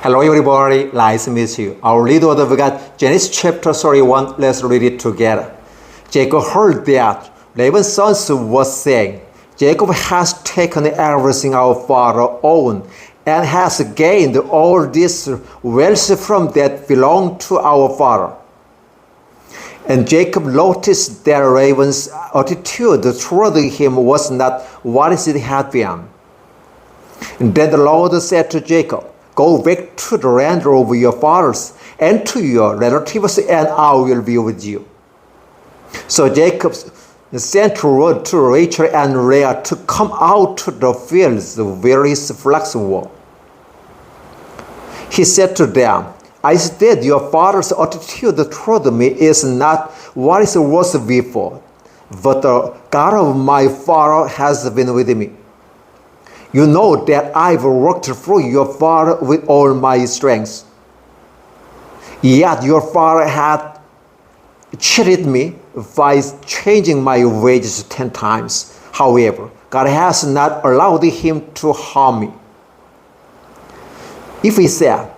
Hello everybody, nice to meet you. Our little word we got Genesis chapter 31. Let's read it together. Jacob heard that Laban's sons was saying, Jacob has taken everything our father owned and has gained all this wealth from that belonged to our father. And Jacob noticed that Laban's attitude toward him was not what it had been. And then the Lord said to Jacob, Go back to the land of your fathers and to your relatives, and I will be with you. So Jacob sent word to Rachel and Leah to come out to the fields where his flocks were. He said to them, I said your father's attitude toward me is not what it was before, but the God of my father has been with me. You know that I've worked for your father with all my strength. Yet your father had cheated me by changing my wages 10 times. However, God has not allowed him to harm me. If he said,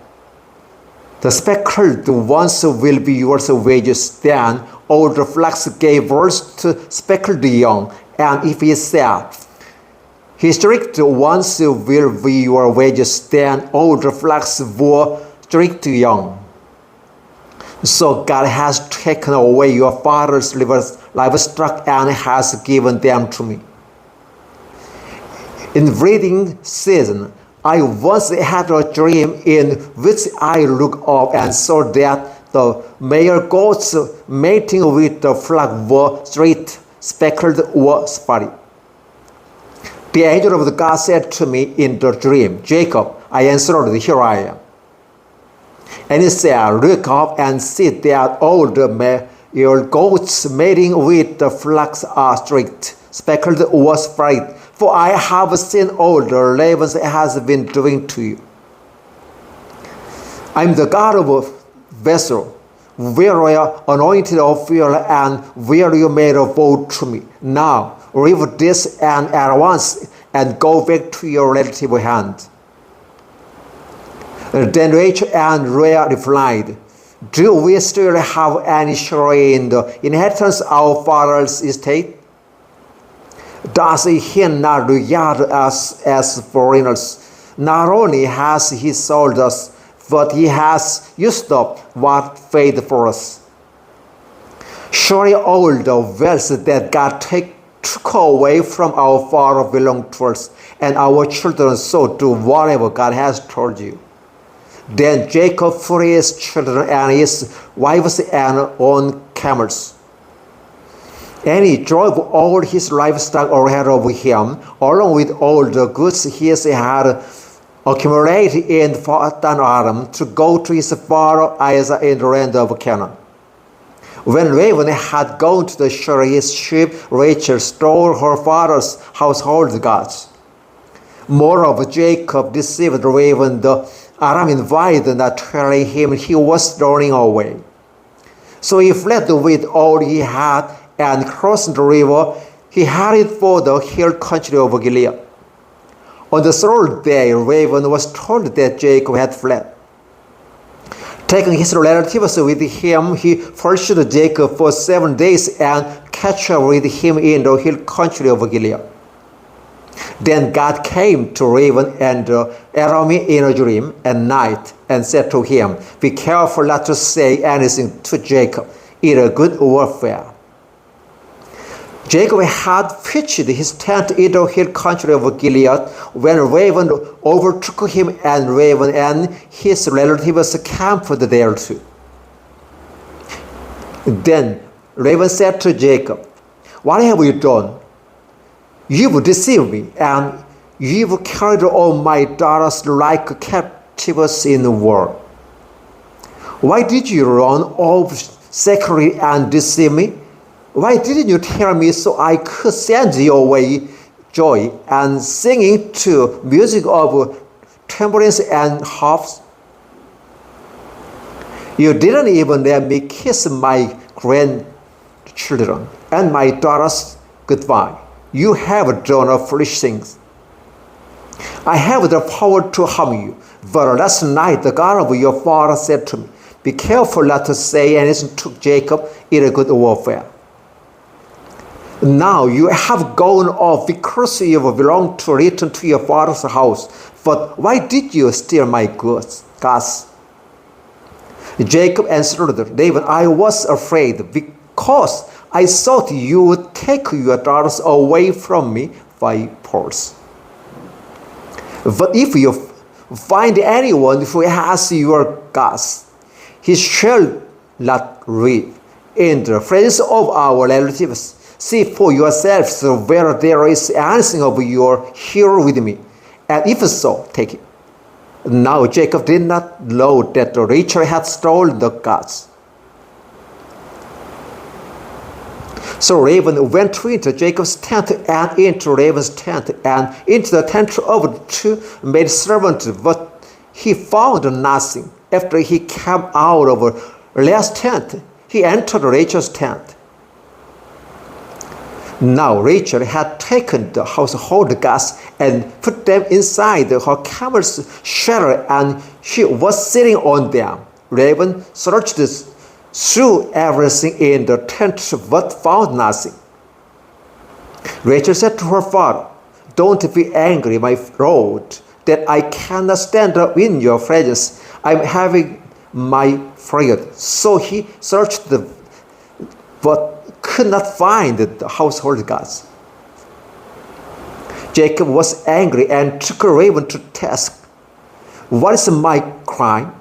the speckled ones will be your wages, then all the flocks gave birth to speckled young. And if he said, his strict ones will be your wages, then all the flocks bore strict young. So God has taken away your father's livestock and has given them to me. In breeding season, I once had a dream in which I looked up and saw that the male goats mating with the flock were straight, speckled, or spotty. The angel of God said to me in the dream, Jacob. I answered, Here I am. And he said, Look up and see that all the male goats mating with the flocks are straight, speckled, or spotty. For I have seen all the Laban has been doing to you. I am the God of a vessel, where you are anointed of oil and where you made a vow to me. Now, leave this and at once and go back to your relative hand. Then Rachel and Leah replied, Do we still have any share in the inheritance of our father's estate? Does he not regard us as foreigners? Not only has he sold us, but he has used up what paid for us. Surely all the wealth that God took away from our father belonged to us, and our children so do whatever God has told you. Then Jacob put his children and his wives and on camels. And he drove all his livestock ahead of him, along with all the goods he had accumulated in Padan Aram, to go to his father Isaac in the land of Canaan. When Laban had gone to the shore, his sheep Rachel stole her father's household gods. Moreover, Jacob deceived Laban the Aramean by not telling him he was running away. So he fled with all he had and crossed the river. He headed for the hill country of Gilead. On the third day, Laban was told that Jacob had fled. Taking his relatives with him, he pursued Jacob for 7 days and caught up with him in the hill country of Gilead. Then God came to Laban and Aramean in a dream at night and said to him, Be careful not to say anything to Jacob, either good or bad. Jacob had pitched his tent in the hill country of Gilead when Laban overtook him, and Laban and his relatives camped there too. Then Laban said to Jacob, What have you done? You've deceived me, and you've carried all my daughters like captives in the war. Why did you run off secretly and deceive me? Why didn't you tell me so I could send you away joy and singing to music of tambourines and harps? You didn't even let me kiss my grandchildren and my daughters goodbye. You have done foolish things. I have the power to harm you, But last night the God of your father said to me, be careful not to say anything to Jacob in a good warfare. Now you have gone off because you belong to return to your father's house. But why did you steal my goods? Jacob answered Laban, I was afraid because I thought you would take your daughters away from me by force. But if you find anyone who has your goods, he shall not live in the presence of our relatives. See for yourselves whether there is anything of yours here with me, and if so, take it. Now Jacob did not know that Rachel had stolen the goods. So Laban went into Jacob's tent and into Laban's tent and into the tent of the two maidservants, but he found nothing. After he came out of Leah's tent, he entered Rachel's tent. Now Rachel had taken the household goods and put them inside her camel's shelter, and she was sitting on them. Laban searched through everything in the tent but found nothing. Rachel said to her father, don't be angry, my lord, that I cannot stand up in your presence. I'm having my period. So he searched but could not find the household goods. Jacob was angry and took Laban to task. What is my crime?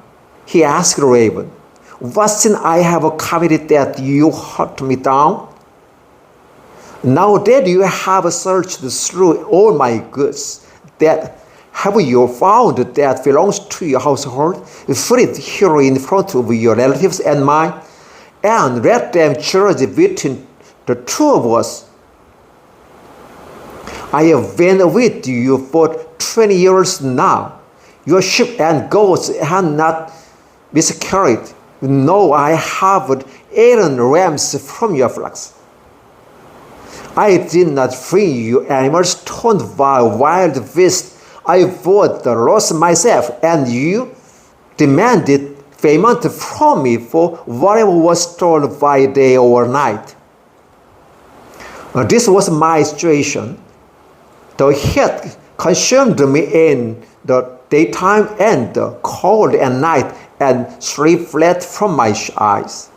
He asked Laban. What sin I have committed that you hunt me down? Now that you have searched through all my goods, that have you found that belongs to your household? Put it here in front of your relatives and mine, and let them judge between the two of us. I have been with you for 20 years now. Your sheep and goats have not miscarried. No, I haven't eaten rams from your flocks. I did not bring you animals torn by wild beasts. I bought the loss myself, and you demanded payment from me for whatever was stolen by day or night. This was my situation. The heat consumed me in the daytime and the cold at night, and sleep fled from my eyes.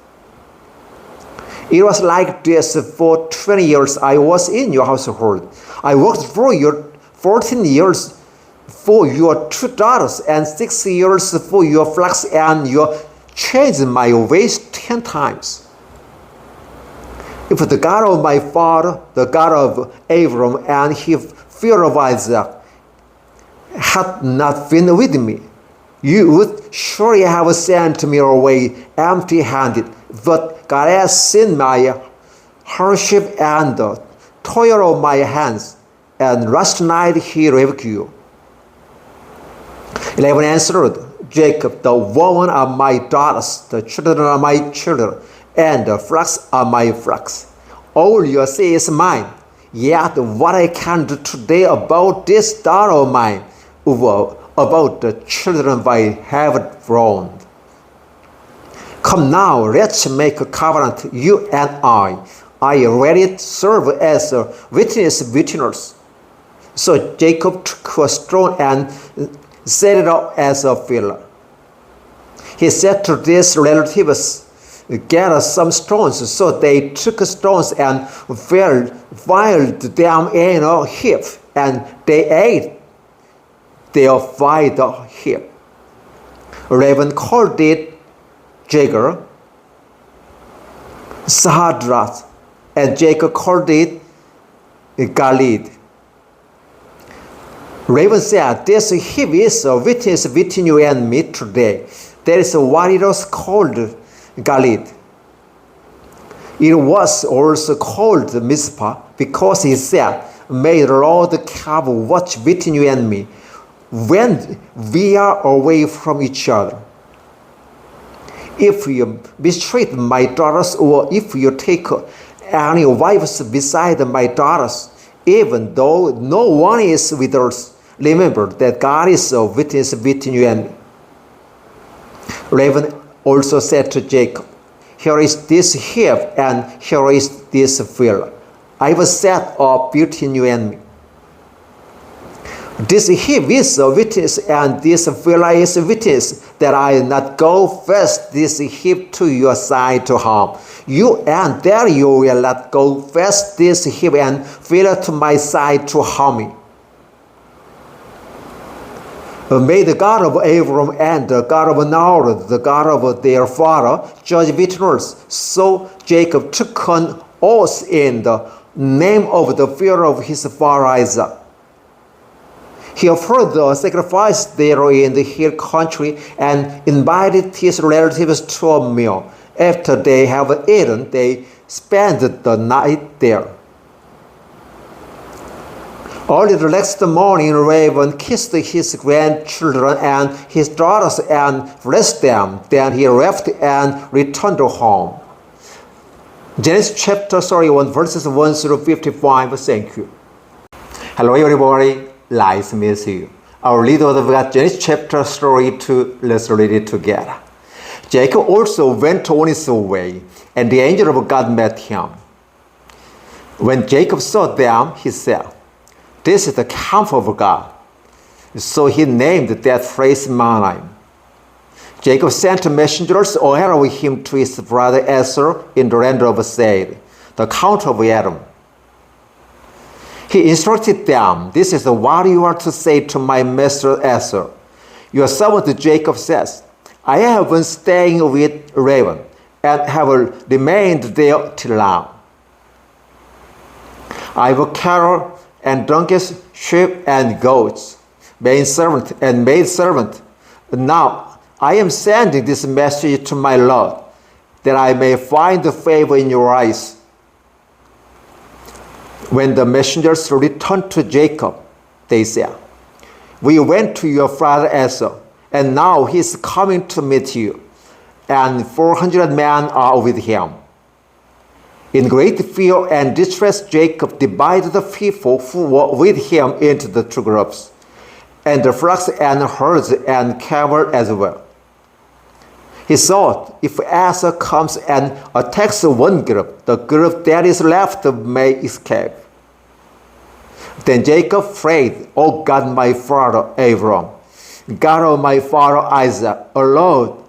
It was like this for 20 years I was in your household. I worked for you 14 years for your 2 daughters and 6 years for your flocks, and you changed my ways 10 times. If the God of my father, the God of Abram and his fear of Isaac, had not been with me, you would surely have sent me away empty-handed. But God has seen my hardship and the toil of my hands, and last night he rebuked you. Laban answered Jacob, the women are my daughters, the children are my children, and the flocks are my flocks. All you say is mine. Yet what I can do today about this daughter of mine, about the children I have grown. Come now, let's make a covenant, you and I. I already serve as a witness between us. So Jacob took a stone and set it up as a pillar. He said to his relatives, gather some stones. So they took stones and piled them in a heap, and they ate their by the heap. Laban called it Jager, Sahadrat, and Jacob called it Galid. Laban said, this heap is a witness between you and me today. That is why it was called Galid. It was also called Mizpah, because he said, may the Lord keep watch between you and me when we are away from each other. If you mistreat my daughters, or if you take any wives beside my daughters, even though no one is with us, Remember that God is a witness between you and me. Laban also said to Jacob, here is this heap and here is this field. I will set up between you and me. This heap is a witness and this field is a witness that I will not go first this heap to your side to harm you, and that you will not go first this heap and field to my side to harm me. May the God of Abraham and the God of Nahor, the God of their father, judge between us. So Jacob took an oath in the name of the fear of his father Isaac. He offered the sacrifice there in the hill country and invited his relatives to a meal. After they have eaten, they spent the night there. Early the next morning, Laban kissed his grandchildren and his daughters and blessed them. Then he left and returned home. Genesis chapter 31, verses 1 through 55. Thank you. Hello everybody, Laismehyo. Our leader of God, Genesis chapter 32, let's read it together. Jacob also went on his way, and the angel of God met him. When Jacob saw them, he said, this is the camp of God. So he named that place Mahanaim. Jacob sent messengers ahead of him to his brother Esau in the land of Seir, the count of Edom. He instructed them, this is what you are to say to my master Esau. Your servant Jacob says, I have been staying with Laban and have remained there till now. I have cattle and donkeys, sheep and goats, maidservant and maidservant. Now I am sending this message to my Lord, that I may find favor in your eyes. When the messengers returned to Jacob, they said, we went to your father Esau, and now he is coming to meet you, and 400 men are with him. In great fear and distress, Jacob divided the people who were with him into the two groups, and the flocks and herds and camels as well. He thought, if Esau comes and attacks one group, the group that is left may escape. Then Jacob prayed, O God, my father Abraham, God of my father Isaac, O Lord,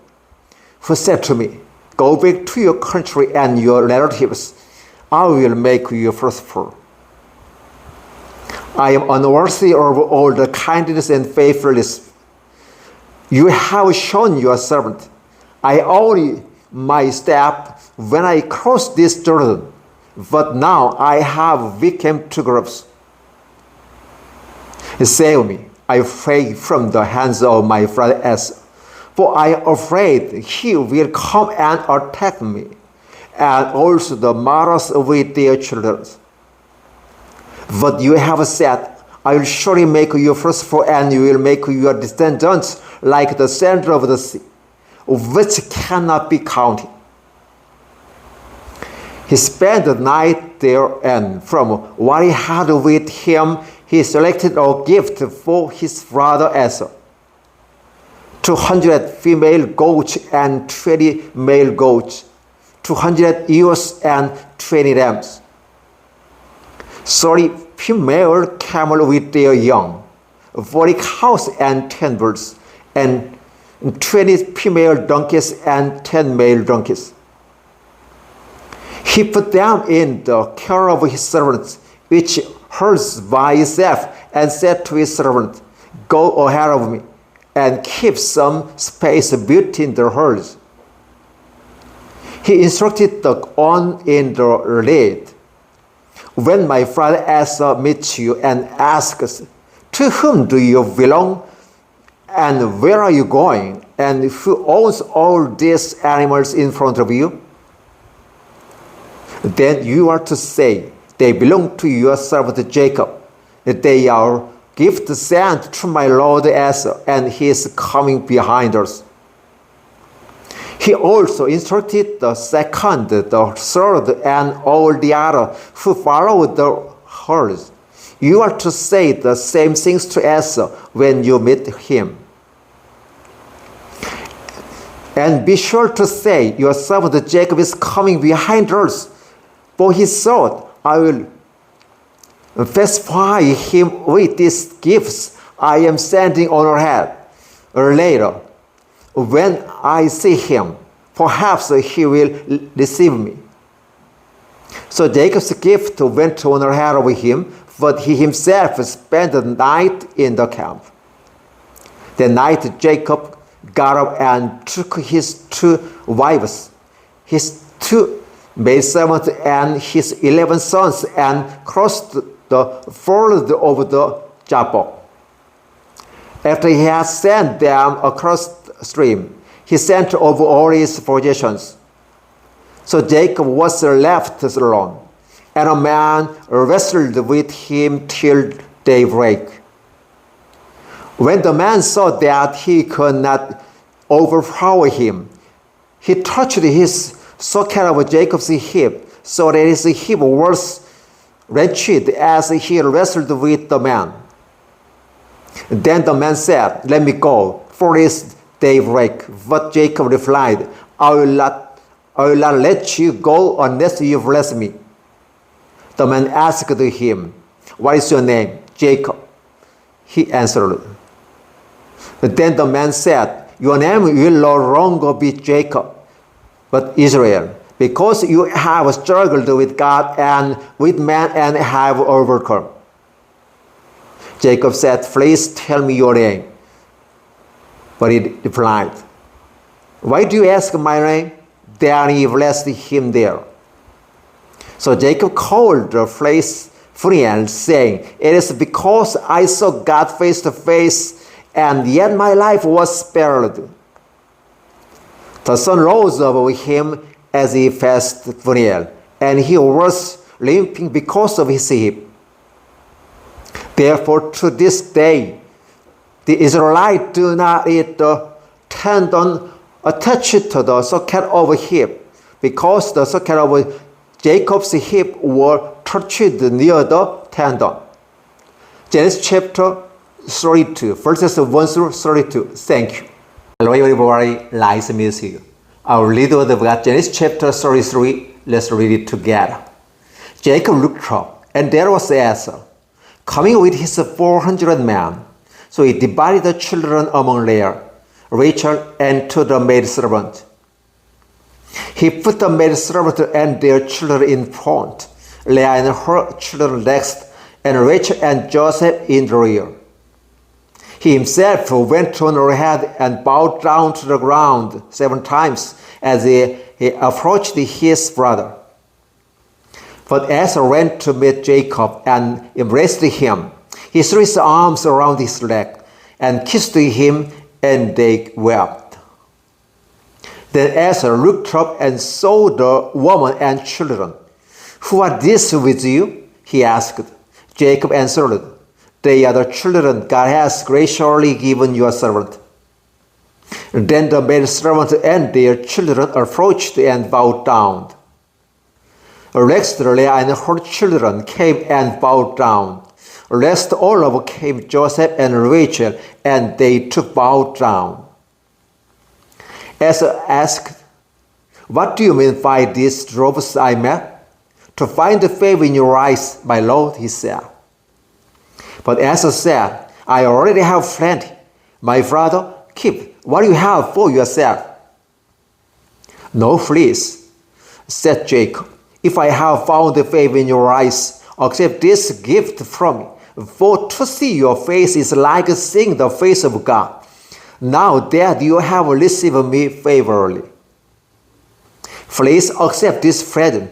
who said to me, go back to your country and your relatives. I will make you prosper. I am unworthy of all the kindness and faithfulness you have shown your servant. I only my step when I crossed this Jordan, but now I have become two groups. Save me, I pray, from the hands of my brother Esau, for I am afraid he will come and attack me, and also the mothers with their children. But you have said, I will surely make you prosper, and you will make your descendants like the sand of the sea, which cannot be counted. He spent the night there, and from what he had with him, he selected a gift for his brother Esau, 200 female goats and 20 male goats, 200 ewes and 20 rams, 30 female camels with their young, 40 cows and 10 bulls, and 20 female donkeys and 10 male donkeys. He put them in the care of his servants, which herds by himself, and said to his servant, go ahead of me, and keep some space between the herds. He instructed the one in the lead, when my father Esau meets you and asks, to whom do you belong, and where are you going, and who owns all these animals in front of you? Then you are to say, they belong to your servant Jacob. They are gifts sent to my lord Esau, and he is coming behind us. He also instructed the second, the third, and all the other who followed the herds. You are to say the same things to Esau when you meet him. And be sure to say, your servant Jacob is coming behind us, for he thought, I will pacify him with these gifts I am sending on her head. Later, when I see him, perhaps he will receive me. So Jacob's gift went on ahead of him, but he himself spent the night in the camp. That night Jacob got up and took his 2 wives, his 2 maidservants, and his 11 sons, and crossed the ford of the Jabbok. After he had sent them across the stream, he sent over all his possessions. So Jacob was left alone, and a man wrestled with him till daybreak. When the man saw that he could not overpower him, he touched his socket of Jacob's hip, so that his hip was wrenched as he wrestled with the man. Then the man said, "Let me go, for it is daybreak." But Jacob replied, I will not let you go unless you bless me." The man asked him, "What is your name?" "Jacob," he answered. Then the man said, "Your name will no longer be Jacob, but Israel, because you have struggled with God and with man and have overcome." Jacob said, "Please tell me your name." But he replied, "Why do you ask my name?" Then he blessed him there. So Jacob called the place Peniel, saying, "It is because I saw God face to face, and yet my life was spared." The sun rose over him as he passed Peniel, and he was limping because of his hip. Therefore, to this day, the Israelites do not eat the tendon attached to the socket of hip, because the socket of Jacob's hip were touched near the tendon. Genesis chapter 32, verses 1 through 32. Thank you. Hello everybody, nice to meet you. Our read of God, Genesis chapter 33. Let's read it together. Jacob looked up, and there was Esau, coming with his 400 men. So he divided the children among Leah, Rachel, and to the maidservant. He put the maidservant and their children in front, Leah and her children next, and Rachel and Joseph in the rear. He himself went on ahead and bowed down to the ground 7 times as he approached his brother. But Esau ran to meet Jacob and embraced him. He threw his arms around his leg and kissed him, and they wept. Then Esau looked up and saw the woman and children. "Who are these with you?" he asked. Jacob answered, "They are the children God has graciously given your servant." Then the maidservant and their children approached and bowed down. Next, Leah and her children came and bowed down. Last all of came Joseph and Rachel, and they too bowed down. Esau asked, "What do you mean by these robes I met?" "To find favor in your eyes, my lord," he said. But Esau said, "I already have plenty. My brother, keep what you have for yourself." "No, please," said Jacob. "If I have found favor in your eyes, accept this gift from me. For to see your face is like seeing the face of God. Now that you have received me favorably, please accept this present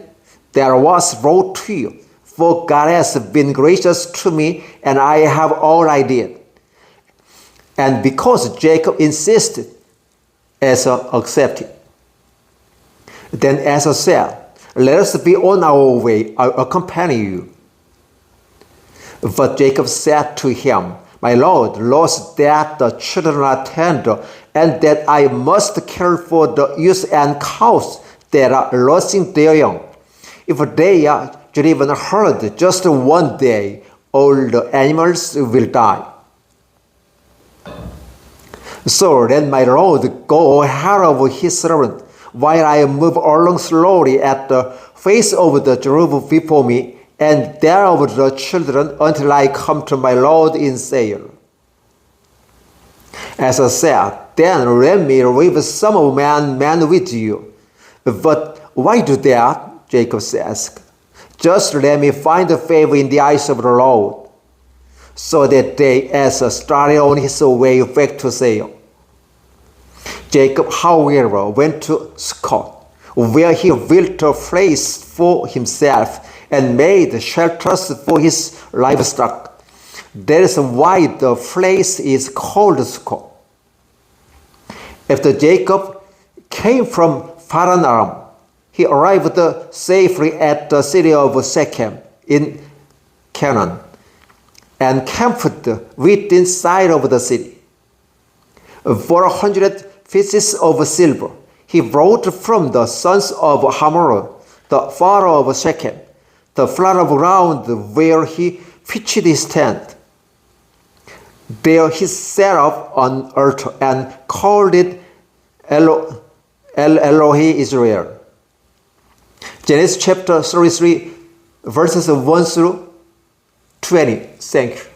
that was brought to you. For God has been gracious to me, and I have all I did." And because Jacob insisted, Esau accepted. Then Esau said, "Let us be on our way. I'll accompany you." But Jacob said to him, "My lord knows that the children are tender, and that I must care for the ewes and cows that are nursing their young. If they are driven hard just one day, all the animals will die. So let my Lord go ahead of his servant, while I move along slowly at the face of the Jerusalem before me, and there of the children, until I come to my Lord in Seir. As I said, then let me leave some of men with you. But why do that? Jacob asked. Just let me find favor in the eyes of the Lord. So that day Esau started on his way back to Seir. Jacob, however, went to Succoth, where he built a place for himself and made shelters for his livestock. That is why the place is called Succoth. After Jacob came from Padan Aram, he arrived safely at the city of Shechem in Canaan and camped within sight of the city. 400 pieces of silver he brought from the sons of Hamor, the father of Shechem, the plot of ground where he pitched his tent. There he set up an altar and called it Elohe Israel. Genesis chapter 33, verses 1 through 20. Thank you.